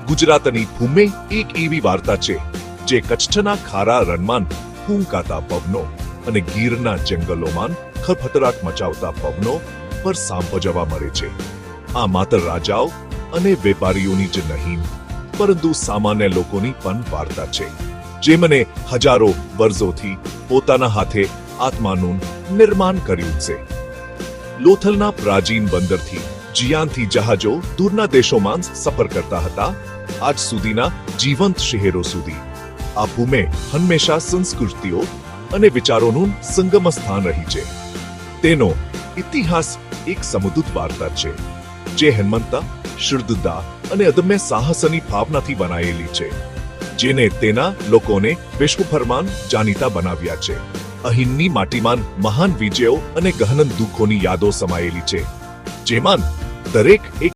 ગુજરાતની ભૂમે એક એવી વાર્તા છે જે કચ્છના ખારા રણમાં ફૂંકાતા પવનો અને ગીરના જંગલોમાં ખળભળાટ મચાવતા પવનો પર સાંભળવા મળે છે. આ માત્ર રાજાઓ અને વેપારીઓની જ નહીં, પરંતુ સામાન્ય લોકોની પણ વાર્તા છે, જેમણે હજારો વર્ષોથી પોતાના હાથે આત્માનું નિર્માણ કર્યું છે. લોથલના પ્રાચીન બંદરથી જિયાનથી જહાજો દૂરના દેશોમાં સફર કરતા હતા, આજ સુધીના જીવંત શહેરો સુધી. આ ભૂમિ હંમેશા સંસ્કૃતિઓ અને વિચારોનું સંગમ સ્થાન રહી છે. તેનો ઇતિહાસ એક સમૃદ્ધ વાર્તા છે, જે હેમંત, શુદ્ધતા અને અદમ્ય સાહસની ભાવનાથી બનાયેલી છે, જેને તેના લોકોને વિશ્વભરમાં જાણીતા બનાવ્યા છે. અહીંની માટીમાં મહાન વિજયો અને ગહન દુઃખોની યાદો સમાયેલી છે, જેમાં દરેક એક